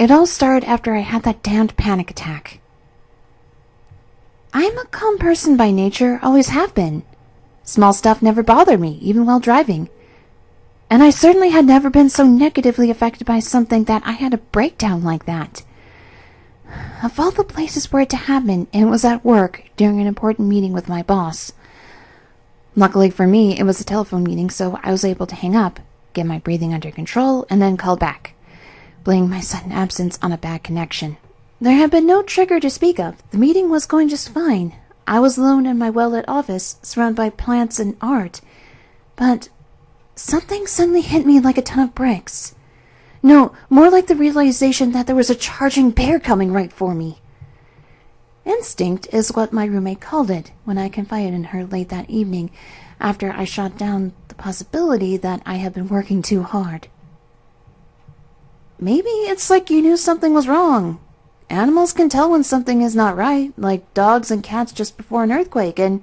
It all started after I had that damned panic attack. I'm a calm person by nature, always have been. Small stuff never bothered me, even while driving. And I certainly had never been so negatively affected by something that I had a breakdown like that. Of all the places where it to happen, it was at work during an important meeting with my boss. Luckily for me, it was a telephone meeting, so I was able to hang up, get my breathing under control, and then call back, blaming my sudden absence on a bad connection. There had been no trigger to speak of. The meeting was going just fine. I was alone in my well-lit office, surrounded by plants and art. But something suddenly hit me like a ton of bricks. No, more like the realization that there was a charging bear coming right for me. Instinct is what my roommate called it when I confided in her late that evening after I shot down the possibility that I had been working too hard. Maybe it's like you knew something was wrong. Animals can tell when something is not right, like dogs and cats just before an earthquake, and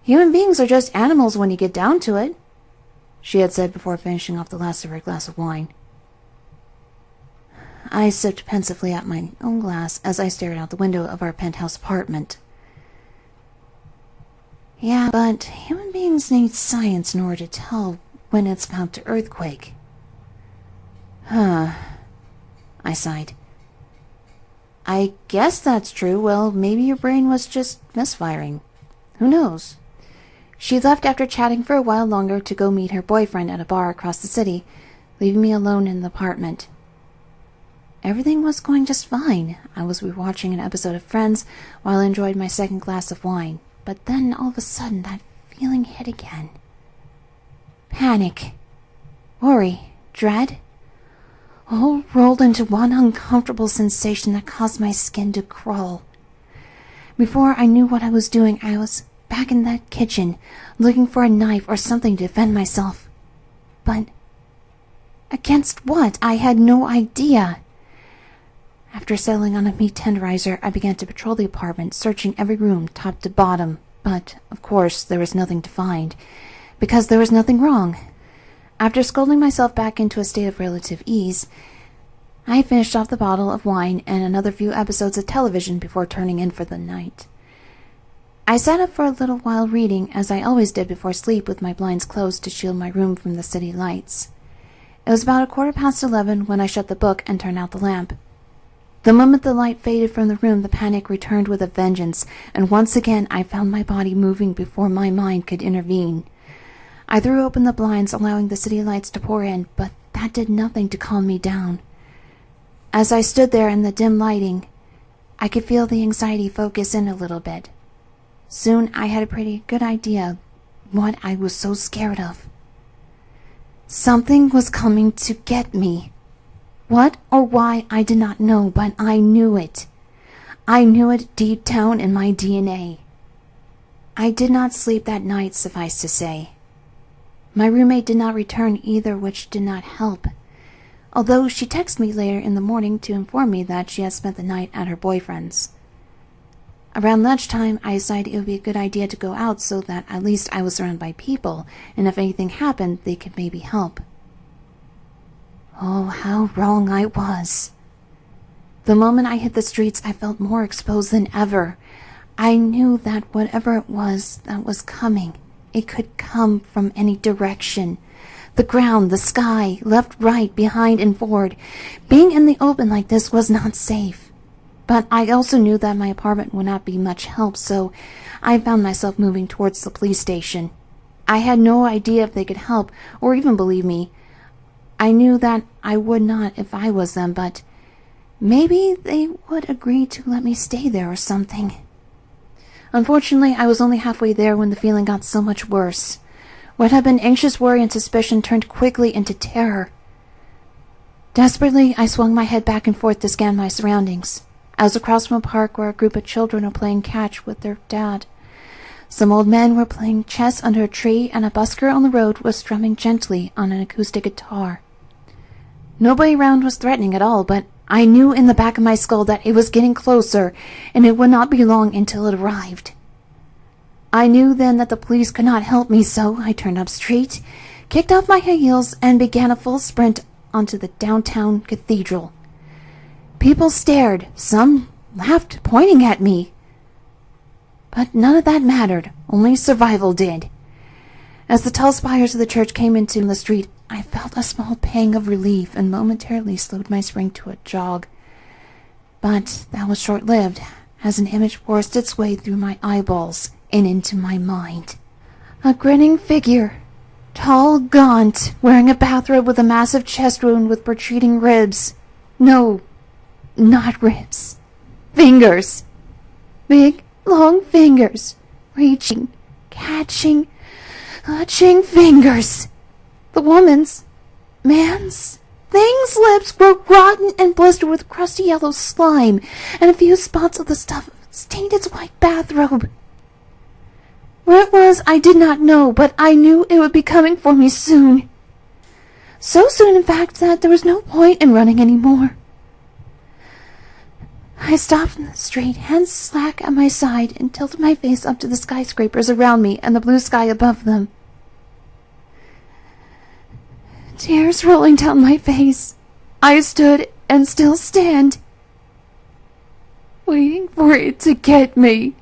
human beings are just animals when you get down to it, she had said before finishing off the last of her glass of wine. I sipped pensively at my own glass as I stared out the window of our penthouse apartment. Yeah, but human beings need science in order to tell when it's about to earthquake. I sighed. I guess that's true. Well, maybe your brain was just misfiring. Who knows? She left after chatting for a while longer to go meet her boyfriend at a bar across the city, leaving me alone in the apartment. Everything was going just fine. I was rewatching an episode of Friends while I enjoyed my second glass of wine. But then all of a sudden that feeling hit again. Panic. Worry. Dread. All rolled into one uncomfortable sensation that caused my skin to crawl. Before I knew what I was doing, I was back in that kitchen, looking for a knife or something to defend myself. But against what? I had no idea. After settling on a meat tenderizer, I began to patrol the apartment, searching every room, top to bottom. But, of course, there was nothing to find, because there was nothing wrong. After scolding myself back into a state of relative ease, I finished off the bottle of wine and another few episodes of television before turning in for the night. I sat up for a little while reading, as I always did before sleep, with my blinds closed to shield my room from the city lights. It was about 11:15 when I shut the book and turned out the lamp. The moment the light faded from the room, the panic returned with a vengeance, and once again I found my body moving before my mind could intervene. I threw open the blinds, allowing the city lights to pour in, but that did nothing to calm me down. As I stood there in the dim lighting, I could feel the anxiety focus in a little bit. Soon I had a pretty good idea what I was so scared of. Something was coming to get me. What or why I did not know, but I knew it. I knew it deep down in my DNA. I did not sleep that night, suffice to say. My roommate did not return either, which did not help, although she texted me later in the morning to inform me that she had spent the night at her boyfriend's. Around lunchtime, I decided it would be a good idea to go out so that at least I was surrounded by people, and if anything happened, they could maybe help. Oh, how wrong I was. The moment I hit the streets, I felt more exposed than ever. I knew that whatever it was that was coming, it could come from any direction. The ground, the sky, left, right, behind, and forward. Being in the open like this was not safe. But I also knew that my apartment would not be much help, so I found myself moving towards the police station. I had no idea if they could help, or even believe me. I knew that I would not if I was them, but maybe they would agree to let me stay there or something. Unfortunately, I was only halfway there when the feeling got so much worse. What had been anxious worry and suspicion turned quickly into terror. Desperately, I swung my head back and forth to scan my surroundings. I was across from a park where a group of children were playing catch with their dad. Some old men were playing chess under a tree, and a busker on the road was strumming gently on an acoustic guitar. Nobody around was threatening at all, but I knew in the back of my skull that it was getting closer, and it would not be long until it arrived. I knew then that the police could not help me, so I turned up street, kicked off my high heels, and began a full sprint onto the downtown cathedral. People stared. Some laughed, pointing at me. But none of that mattered. Only survival did. As the tall spires of the church came into the street, I felt a small pang of relief and momentarily slowed my spring to a jog. But that was short-lived, as an image forced its way through my eyeballs and into my mind. A grinning figure, tall, gaunt, wearing a bathrobe with a massive chest wound with protruding ribs. No, not ribs. Fingers. Big, long fingers. Reaching, catching, clutching fingers. The woman's, man's, thing's lips were rotten and blistered with crusty yellow slime, and a few spots of the stuff stained its white bathrobe. Where it was, I did not know, but I knew it would be coming for me soon. So soon, in fact, that there was no point in running any more. I stopped in the street, hands slack at my side, and tilted my face up to the skyscrapers around me and the blue sky above them. Tears rolling down my face, I stood and still stand, waiting for it to get me.